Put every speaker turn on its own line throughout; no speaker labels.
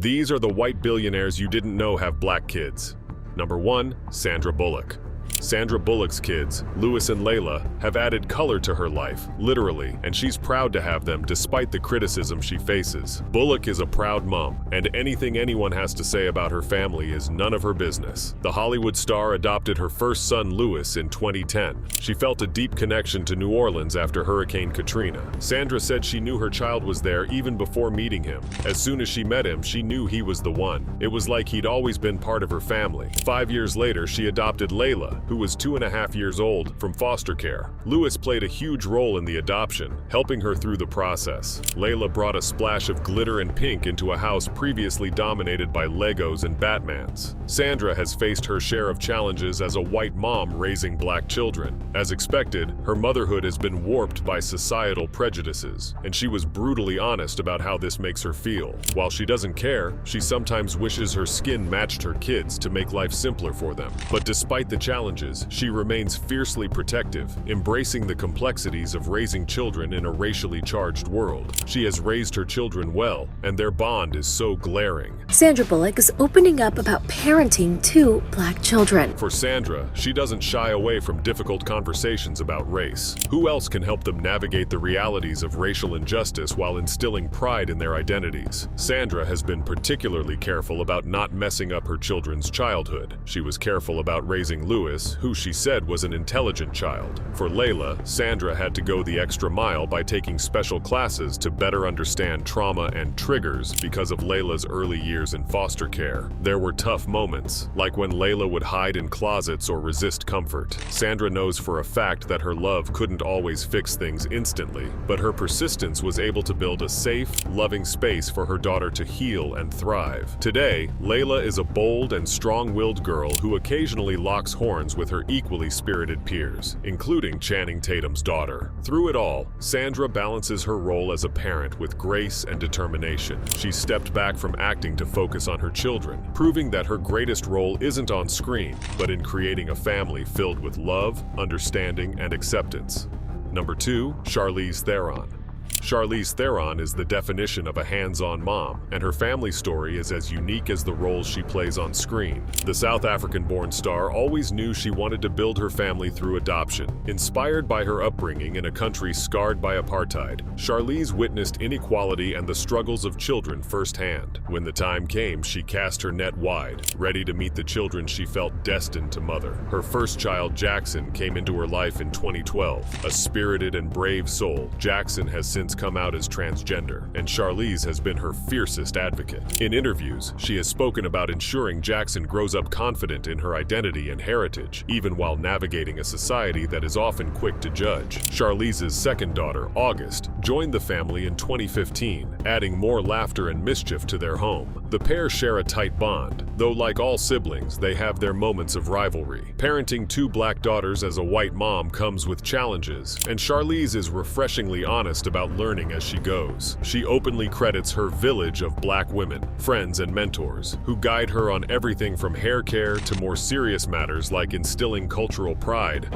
These are the white billionaires you didn't know have black kids. Number 1. Sandra Bullock. Sandra Bullock's kids, Louis and Layla, have added color to her life, literally, and she's proud to have them despite the criticism she faces. Bullock is a proud mom, and anything anyone has to say about her family is none of her business. The Hollywood star adopted her first son, Louis, in 2010. She felt a deep connection to New Orleans after Hurricane Katrina. Sandra said she knew her child was there even before meeting him. As soon as she met him, she knew he was the one. It was like he'd always been part of her family. 5 years later, she adopted Layla, who was 2.5 years old, from foster care. Louis played a huge role in the adoption, helping her through the process. Layla brought a splash of glitter and pink into a house previously dominated by Legos and Batmans. Sandra has faced her share of challenges as a white mom raising black children. As expected, her motherhood has been warped by societal prejudices, and she was brutally honest about how this makes her feel. While she doesn't care, she sometimes wishes her skin matched her kids to make life simpler for them. But despite the challenges, she remains fiercely protective, embracing the complexities of raising children in a racially charged world. She has raised her children well, and their bond is so glaring.
Sandra Bullock is opening up about parenting two black children.
For Sandra, she doesn't shy away from difficult conversations about race. Who else can help them navigate the realities of racial injustice while instilling pride in their identities? Sandra has been particularly careful about not messing up her children's childhood. She was careful about raising Louis, who she said was an intelligent child. For Layla, Sandra had to go the extra mile by taking special classes to better understand trauma and triggers because of Layla's early years in foster care. There were tough moments, like when Layla would hide in closets or resist comfort. Sandra knows for a fact that her love couldn't always fix things instantly, but her persistence was able to build a safe, loving space for her daughter to heal and thrive. Today, Layla is a bold and strong-willed girl who occasionally locks horns with her equally spirited peers, including Channing Tatum's daughter. Through it all, Sandra balances her role as a parent with grace and determination. She stepped back from acting to focus on her children, proving that her greatest role isn't on screen, but in creating a family filled with love, understanding, and acceptance. Number 2. Charlize Theron. Charlize Theron is the definition of a hands-on mom, and her family story is as unique as the roles she plays on screen. The South African-born star always knew she wanted to build her family through adoption. Inspired by her upbringing in a country scarred by apartheid, Charlize witnessed inequality and the struggles of children firsthand. When the time came, she cast her net wide, ready to meet the children she felt destined to mother. Her first child, Jackson, came into her life in 2012. A spirited and brave soul, Jackson has since come out as transgender, and Charlize has been her fiercest advocate. In interviews, she has spoken about ensuring Jackson grows up confident in her identity and heritage, even while navigating a society that is often quick to judge. Charlize's second daughter, August, joined the family in 2015, adding more laughter and mischief to their home. The pair share a tight bond, though like all siblings, they have their moments of rivalry. Parenting two black daughters as a white mom comes with challenges, and Charlize is refreshingly honest about learning as she goes. She openly credits her village of black women, friends and mentors, who guide her on everything from hair care to more serious matters like instilling cultural pride.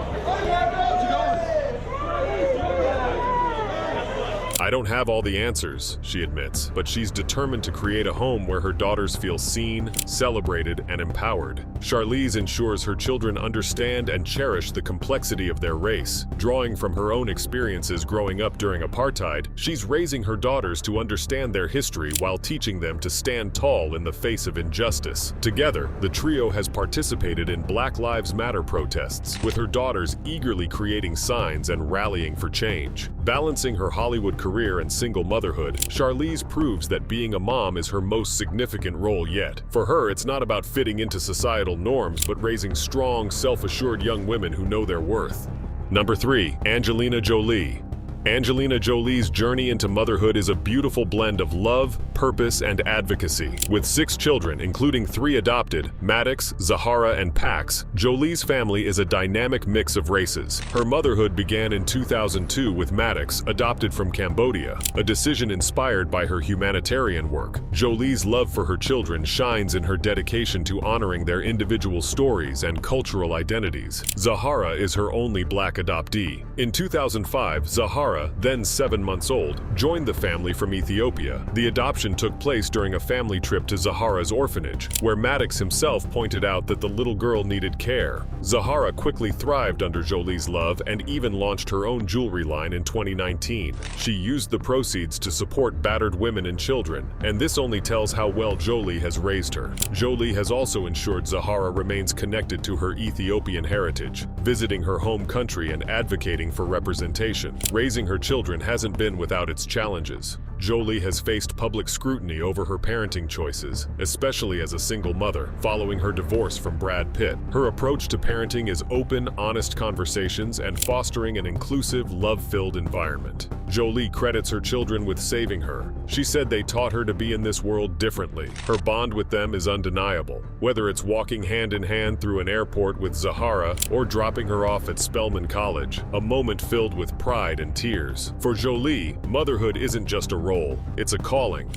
I don't have all the answers, she admits, but she's determined to create a home where her daughters feel seen, celebrated, and empowered. Charlize ensures her children understand and cherish the complexity of their race. Drawing from her own experiences growing up during apartheid, she's raising her daughters to understand their history while teaching them to stand tall in the face of injustice. Together, the trio has participated in Black Lives Matter protests, with her daughters eagerly creating signs and rallying for change. Balancing her Hollywood career and single motherhood, Charlize proves that being a mom is her most significant role yet. For her, it's not about fitting into societal norms, but raising strong, self-assured young women who know their worth. Number 3. Angelina Jolie. Angelina Jolie's journey into motherhood is a beautiful blend of love, purpose, and advocacy. With 6 children, including 3 adopted, Maddox, Zahara, and Pax, Jolie's family is a dynamic mix of races. Her motherhood began in 2002 with Maddox, adopted from Cambodia, a decision inspired by her humanitarian work. Jolie's love for her children shines in her dedication to honoring their individual stories and cultural identities. Zahara is her only black adoptee. In 2005, Zahara Zahara, then 7 months old, joined the family from Ethiopia. The adoption took place during a family trip to Zahara's orphanage, where Maddox himself pointed out that the little girl needed care. Zahara quickly thrived under Jolie's love and even launched her own jewelry line in 2019. She used the proceeds to support battered women and children, and this only tells how well Jolie has raised her. Jolie has also ensured Zahara remains connected to her Ethiopian heritage, visiting her home country and advocating for representation. Raising her children hasn't been without its challenges. Jolie has faced public scrutiny over her parenting choices, especially as a single mother, following her divorce from Brad Pitt. Her approach to parenting is open, honest conversations and fostering an inclusive, love-filled environment. Jolie credits her children with saving her. She said they taught her to be in this world differently. Her bond with them is undeniable, whether it's walking hand in hand through an airport with Zahara or dropping her off at Spelman College, a moment filled with pride and tears. For Jolie, motherhood isn't just a role, it's a calling.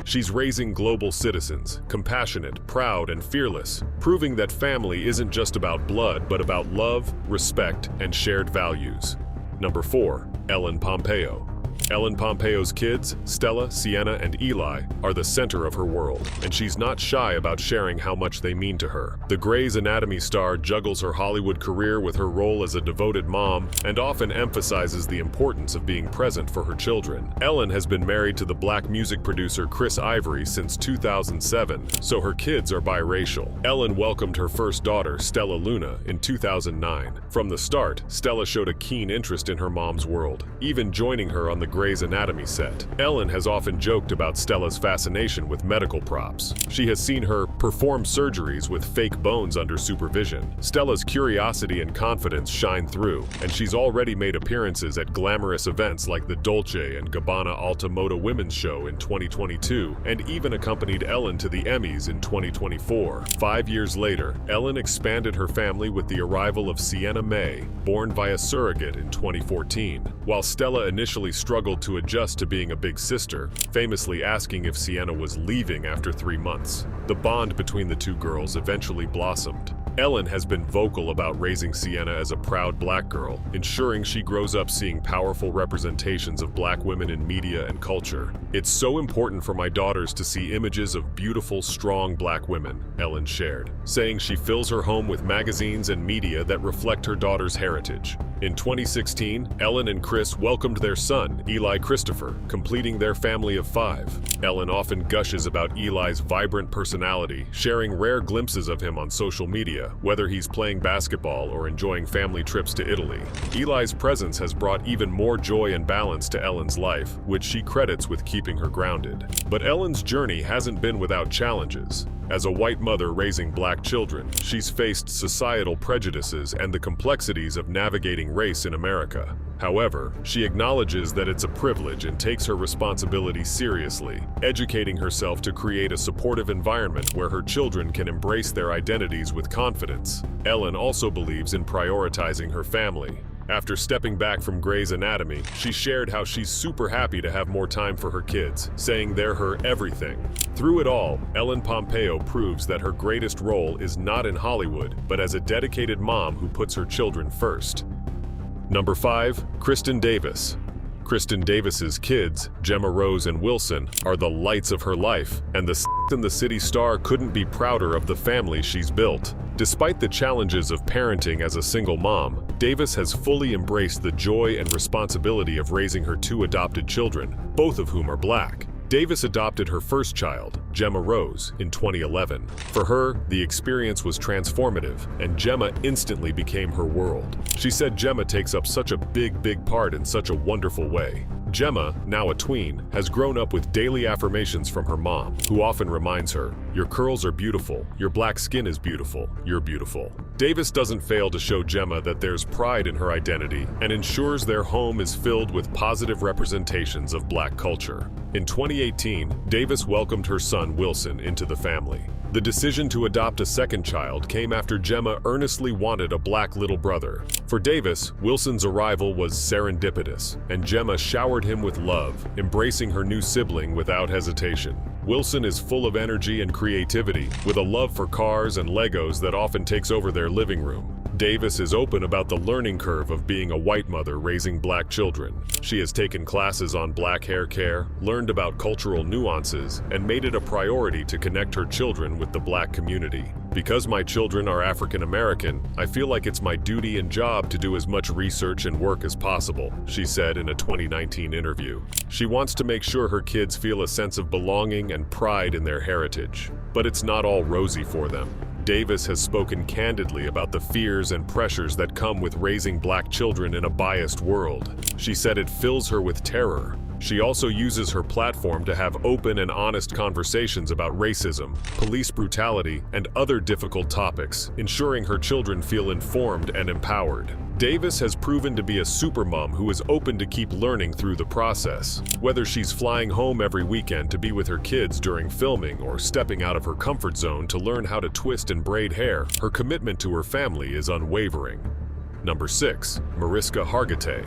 She's raising global citizens, compassionate, proud, and fearless, proving that family isn't just about blood, but about love, respect, and shared values. Number 4. Ellen Pompeo. Ellen Pompeo's kids, Stella, Sienna, and Eli, are the center of her world, and she's not shy about sharing how much they mean to her. The Grey's Anatomy star juggles her Hollywood career with her role as a devoted mom and often emphasizes the importance of being present for her children. Ellen has been married to the black music producer Chris Ivory since 2007, so her kids are biracial. Ellen welcomed her first daughter, Stella Luna, in 2009. From the start, Stella showed a keen interest in her mom's world, even joining her on the Grey's Anatomy set. Ellen has often joked about Stella's fascination with medical props. She has seen her perform surgeries with fake bones under supervision. Stella's curiosity and confidence shine through, and she's already made appearances at glamorous events like the Dolce & Gabbana Alta Moda Women's Show in 2022, and even accompanied Ellen to the Emmys in 2024. 5 years later, Ellen expanded her family with the arrival of Sienna May, born via surrogate in 2014. While Stella initially struggled to adjust to being a big sister, famously asking if Sienna was leaving after 3 months, the bond between the two girls eventually blossomed. Ellen has been vocal about raising Sienna as a proud black girl, ensuring she grows up seeing powerful representations of black women in media and culture. "It's so important for my daughters to see images of beautiful, strong black women," Ellen shared, saying she fills her home with magazines and media that reflect her daughter's heritage. In 2016, Ellen and Chris welcomed their son, Eli Christopher, completing their family of 5. Ellen often gushes about Eli's vibrant personality, sharing rare glimpses of him on social media, whether he's playing basketball or enjoying family trips to Italy. Eli's presence has brought even more joy and balance to Ellen's life, which she credits with keeping her grounded. But Ellen's journey hasn't been without challenges. As a white mother raising black children, she's faced societal prejudices and the complexities of navigating race in America. However, she acknowledges that it's a privilege and takes her responsibility seriously, educating herself to create a supportive environment where her children can embrace their identities with confidence. Ellen also believes in prioritizing her family. After stepping back from Grey's Anatomy, she shared how she's super happy to have more time for her kids, saying they're her everything. Through it all, Ellen Pompeo proves that her greatest role is not in Hollywood, but as a dedicated mom who puts her children first. Number 5. Kristen Davis. Kristen Davis's kids, Gemma Rose and Wilson, are the lights of her life, and the Sex and the City star couldn't be prouder of the family she's built. Despite the challenges of parenting as a single mom, Davis has fully embraced the joy and responsibility of raising her 2 adopted children, both of whom are black. Davis adopted her first child, Gemma Rose, in 2011. For her, the experience was transformative, and Gemma instantly became her world. She said Gemma takes up such a big part in such a wonderful way. Gemma, now a tween, has grown up with daily affirmations from her mom, who often reminds her, "Your curls are beautiful, your black skin is beautiful, you're beautiful." Davis doesn't fail to show Gemma that there's pride in her identity and ensures their home is filled with positive representations of black culture. In 2018, Davis welcomed her son Wilson into the family. The decision to adopt a second child came after Gemma earnestly wanted a black little brother. For Davis, Wilson's arrival was serendipitous, and Gemma showered him with love, embracing her new sibling without hesitation. Wilson is full of energy and creativity, with a love for cars and Legos that often takes over their living room. Davis is open about the learning curve of being a white mother raising black children. She has taken classes on black hair care, learned about cultural nuances, and made it a priority to connect her children with the black community. Because my children are African American, I feel like it's my duty and job to do as much research and work as possible, she said in a 2019 interview. She wants to make sure her kids feel a sense of belonging and pride in their heritage. But it's not all rosy for them. Davis has spoken candidly about the fears and pressures that come with raising black children in a biased world. She said it fills her with terror. She also uses her platform to have open and honest conversations about racism, police brutality, and other difficult topics, ensuring her children feel informed and empowered. Davis has proven to be a supermom who is open to keep learning through the process. Whether she's flying home every weekend to be with her kids during filming or stepping out of her comfort zone to learn how to twist and braid hair, her commitment to her family is unwavering. Number 6. Mariska Hargitay.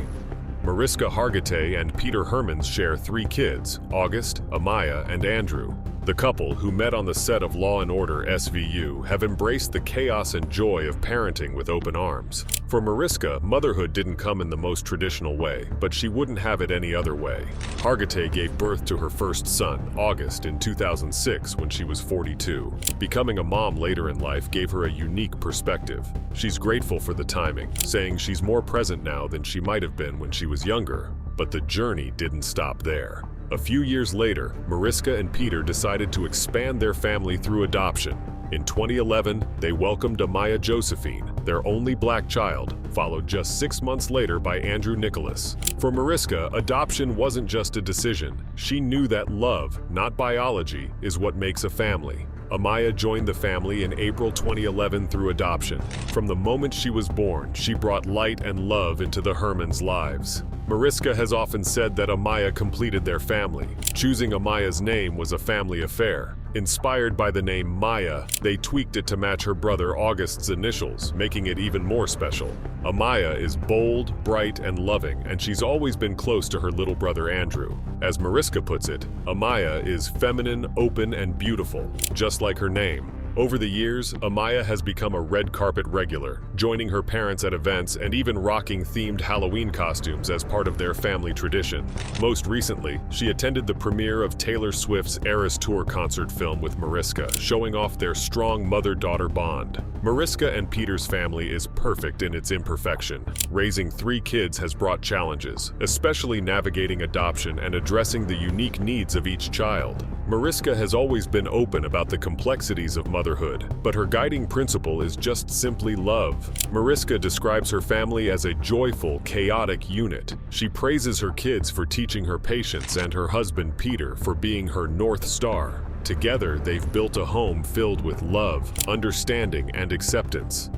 Mariska Hargitay and Peter Hermans share 3 kids, August, Amaya, and Andrew. The couple, who met on the set of Law & Order SVU, have embraced the chaos and joy of parenting with open arms. For Mariska, motherhood didn't come in the most traditional way, but she wouldn't have it any other way. Hargitay gave birth to her first son, August, in 2006 when she was 42. Becoming a mom later in life gave her a unique perspective. She's grateful for the timing, saying she's more present now than she might have been when she was younger. But the journey didn't stop there. A few years later, Mariska and Peter decided to expand their family through adoption. In 2011, they welcomed Amaya Josephine, their only black child, followed just 6 months later by Andrew Nicholas. For Mariska, adoption wasn't just a decision. She knew that love, not biology, is what makes a family. Amaya joined the family in April 2011 through adoption. From the moment she was born, she brought light and love into the Hermans' lives. Mariska has often said that Amaya completed their family. Choosing Amaya's name was a family affair. Inspired by the name Maya, they tweaked it to match her brother August's initials, making it even more special. Amaya is bold, bright, and loving, and she's always been close to her little brother Andrew. As Mariska puts it, Amaya is feminine, open, and beautiful, just like her name. Over the years, Amaya has become a red carpet regular, joining her parents at events and even rocking themed Halloween costumes as part of their family tradition. Most recently, she attended the premiere of Taylor Swift's Eras Tour concert film with Mariska, showing off their strong mother-daughter bond. Mariska and Peter's family is perfect in its imperfection. Raising 3 kids has brought challenges, especially navigating adoption and addressing the unique needs of each child. Mariska has always been open about the complexities of motherhood, but her guiding principle is just simply love. Mariska describes her family as a joyful, chaotic unit. She praises her kids for teaching her patience and her husband Peter for being her North Star. Together, they've built a home filled with love, understanding, and acceptance.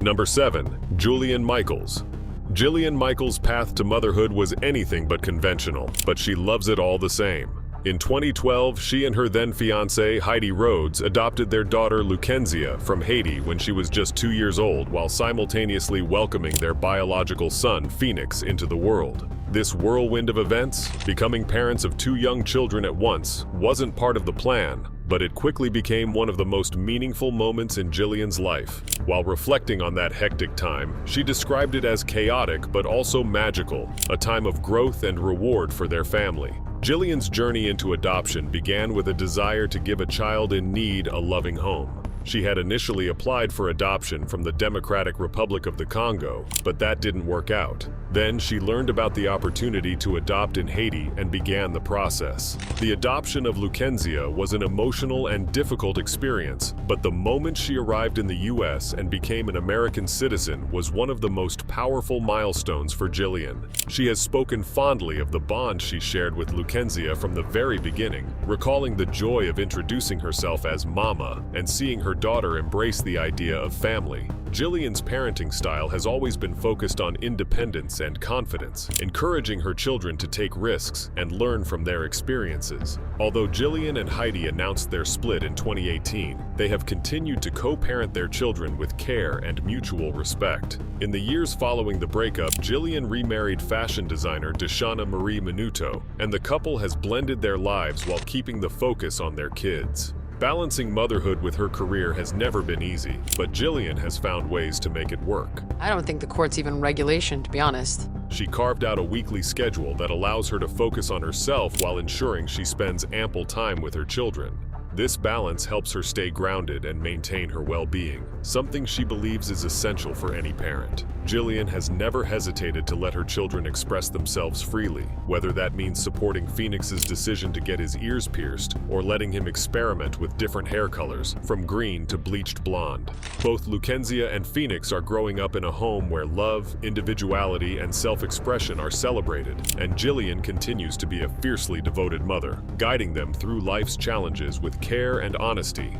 Number 7. Jillian Michaels. Jillian Michaels' path to motherhood was anything but conventional, but she loves it all the same. In 2012, she and her then-fiancé, Heidi Rhodes, adopted their daughter Lucenzia from Haiti when she was just 2 years old, while simultaneously welcoming their biological son, Phoenix, into the world. This whirlwind of events, becoming parents of 2 young children at once, wasn't part of the plan, but it quickly became one of the most meaningful moments in Jillian's life. While reflecting on that hectic time, she described it as chaotic but also magical, a time of growth and reward for their family. Jillian's journey into adoption began with a desire to give a child in need a loving home. She had initially applied for adoption from the Democratic Republic of the Congo, but that didn't work out. Then she learned about the opportunity to adopt in Haiti and began the process. The adoption of Lucenzia was an emotional and difficult experience, but the moment she arrived in the US and became an American citizen was one of the most powerful milestones for Jillian. She has spoken fondly of the bond she shared with Lucenzia from the very beginning, recalling the joy of introducing herself as Mama and seeing her daughter embrace the idea of family. Jillian's parenting style has always been focused on independence and confidence, encouraging her children to take risks and learn from their experiences. Although Jillian and Heidi announced their split in 2018, they have continued to co-parent their children with care and mutual respect. In the years following the breakup, Jillian remarried fashion designer Deshauna Marie Minuto, and the couple has blended their lives while keeping the focus on their kids. Balancing motherhood with her career has never been easy, but Jillian has found ways to make it work.
I don't think the court's even regulation, to be honest.
She carved out a weekly schedule that allows her to focus on herself while ensuring she spends ample time with her children. This balance helps her stay grounded and maintain her well-being, something she believes is essential for any parent. Jillian has never hesitated to let her children express themselves freely, whether that means supporting Phoenix's decision to get his ears pierced or letting him experiment with different hair colors, from green to bleached blonde. Both Lucrezia and Phoenix are growing up in a home where love, individuality, and self-expression are celebrated, and Jillian continues to be a fiercely devoted mother, guiding them through life's challenges with care and honesty.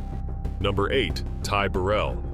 Number 8. Ty Burrell.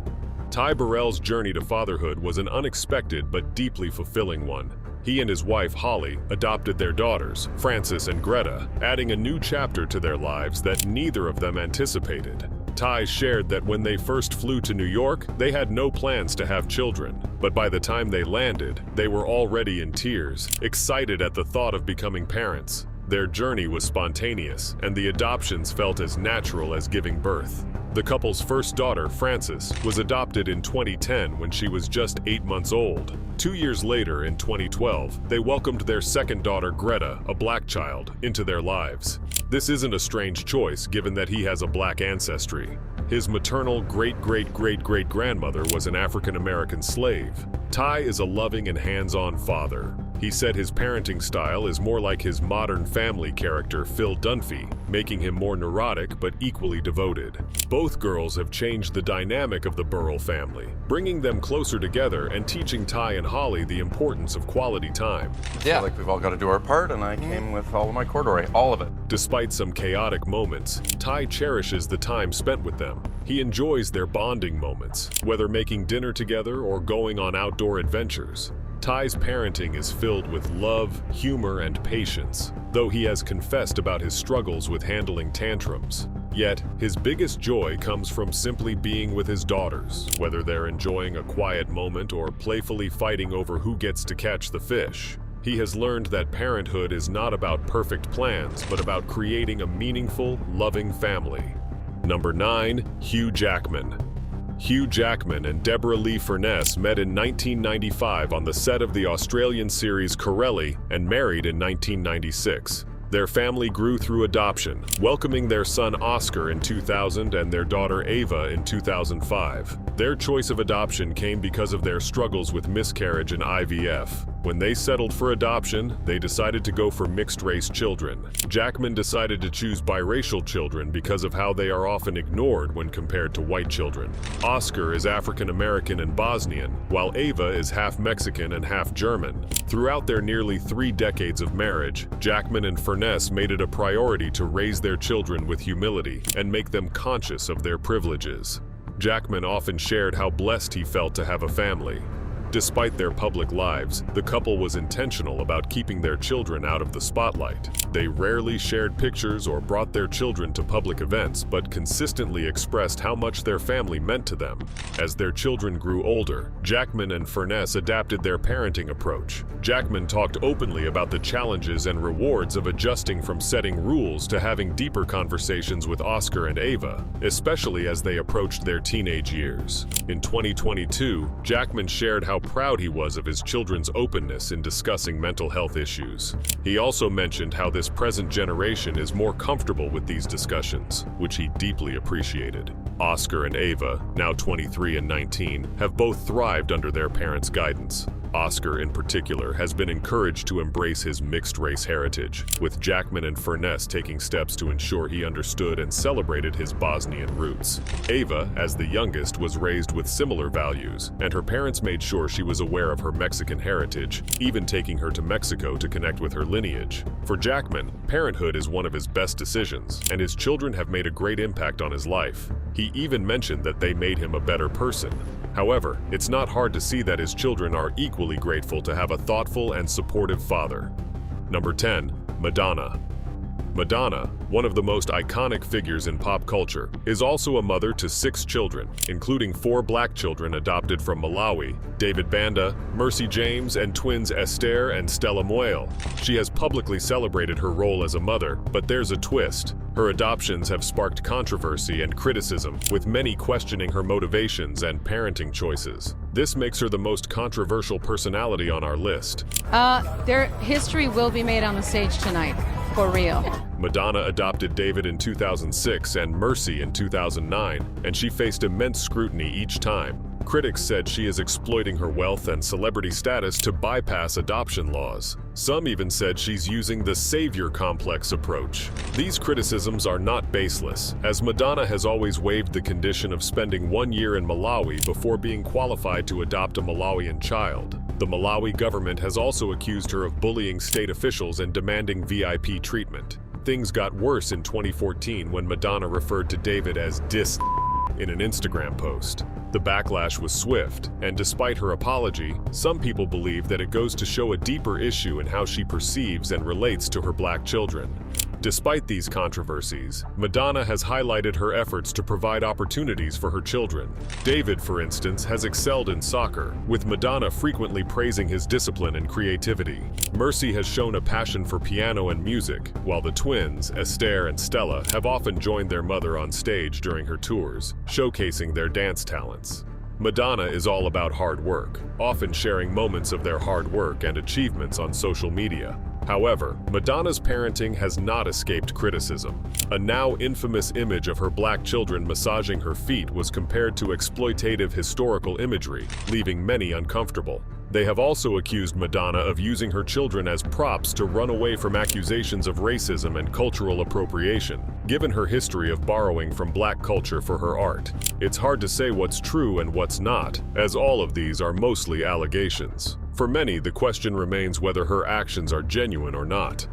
Ty Burrell's journey to fatherhood was an unexpected but deeply fulfilling one. He and his wife, Holly, adopted their daughters, Frances and Greta, adding a new chapter to their lives that neither of them anticipated. Ty shared that when they first flew to New York, they had no plans to have children, but by the time they landed, they were already in tears, excited at the thought of becoming parents. Their journey was spontaneous, and the adoptions felt as natural as giving birth. The couple's first daughter, Frances, was adopted in 2010 when she was just 8 months old. 2 years later, in 2012, they welcomed their second daughter, Greta, a black child, into their lives. This isn't a strange choice given that he has a black ancestry. His maternal great-great-great-great-grandmother was an African-American slave. Ty is a loving and hands-on father. He said his parenting style is more like his modern family character Phil Dunphy, making him more neurotic but equally devoted. Both girls have changed the dynamic of the Burrell family, bringing them closer together and teaching Ty and Holly the importance of quality time.
Yeah, like we've all got to do our part, and I came with all of my corduroy, all of it.
Despite some chaotic moments, Ty cherishes the time spent with them. He enjoys their bonding moments, whether making dinner together or going on outdoor adventures. Ty's parenting is filled with love, humor, and patience, though he has confessed about his struggles with handling tantrums. Yet, his biggest joy comes from simply being with his daughters, whether they're enjoying a quiet moment or playfully fighting over who gets to catch the fish. He has learned that parenthood is not about perfect plans, but about creating a meaningful, loving family. Number 9. Hugh Jackman. Hugh Jackman and Deborah Lee Furness met in 1995 on the set of the Australian series Corelli and married in 1996. Their family grew through adoption, welcoming their son Oscar in 2000 and their daughter Ava in 2005. Their choice of adoption came because of their struggles with miscarriage and IVF. When they settled for adoption, they decided to go for mixed-race children. Jackman decided to choose biracial children because of how they are often ignored when compared to white children. Oscar is African-American and Bosnian, while Ava is half Mexican and half German. Throughout their nearly 3 decades of marriage, Jackman and Furness made it a priority to raise their children with humility and make them conscious of their privileges. Jackman often shared how blessed he felt to have a family. Despite their public lives, the couple was intentional about keeping their children out of the spotlight. They rarely shared pictures or brought their children to public events, but consistently expressed how much their family meant to them. As their children grew older, Jackman and Furness adapted their parenting approach. Jackman talked openly about the challenges and rewards of adjusting from setting rules to having deeper conversations with Oscar and Ava, especially as they approached their teenage years. In 2022, Jackman shared how proud he was of his children's openness in discussing mental health issues. He also mentioned how this present generation is more comfortable with these discussions, which he deeply appreciated. Oscar and Ava, now 23 and 19, have both thrived under their parents' guidance. Oscar, in particular, has been encouraged to embrace his mixed-race heritage, with Jackman and Furness taking steps to ensure he understood and celebrated his Bosnian roots. Ava, as the youngest, was raised with similar values, and her parents made sure she was aware of her Mexican heritage, even taking her to Mexico to connect with her lineage. For Jackman, parenthood is one of his best decisions, and his children have made a great impact on his life. He even mentioned that they made him a better person. However, it's not hard to see that his children are equally grateful to have a thoughtful and supportive father. Number 10. Madonna. Madonna, one of the most iconic figures in pop culture, is also a mother to 6 children, including 4 black children adopted from Malawi, David Banda, Mercy James, and twins Esther and Stella Moyle. She has publicly celebrated her role as a mother, but there's a twist. Her adoptions have sparked controversy and criticism, with many questioning her motivations and parenting choices. This makes her the most controversial personality on our list.
Their history will be made on the stage tonight, for real.
Madonna adopted David in 2006 and Mercy in 2009, and she faced immense scrutiny each time. Critics said she is exploiting her wealth and celebrity status to bypass adoption laws. Some even said she's using the savior complex approach. These criticisms are not baseless, as Madonna has always waived the condition of spending 1 year in Malawi before being qualified to adopt a Malawian child. The Malawi government has also accused her of bullying state officials and demanding VIP treatment. Things got worse in 2014 when Madonna referred to David as "dis" in an Instagram post. The backlash was swift, and despite her apology, some people believe that it goes to show a deeper issue in how she perceives and relates to her black children. Despite these controversies, Madonna has highlighted her efforts to provide opportunities for her children. David, for instance, has excelled in soccer, with Madonna frequently praising his discipline and creativity. Mercy has shown a passion for piano and music, while the twins, Esther and Stella, have often joined their mother on stage during her tours, showcasing their dance talents. Madonna is all about hard work, often sharing moments of their hard work and achievements on social media. However, Madonna's parenting has not escaped criticism. A now infamous image of her black children massaging her feet was compared to exploitative historical imagery, leaving many uncomfortable. They have also accused Madonna of using her children as props to run away from accusations of racism and cultural appropriation, given her history of borrowing from black culture for her art. It's hard to say what's true and what's not, as all of these are mostly allegations. For many, the question remains whether her actions are genuine or not.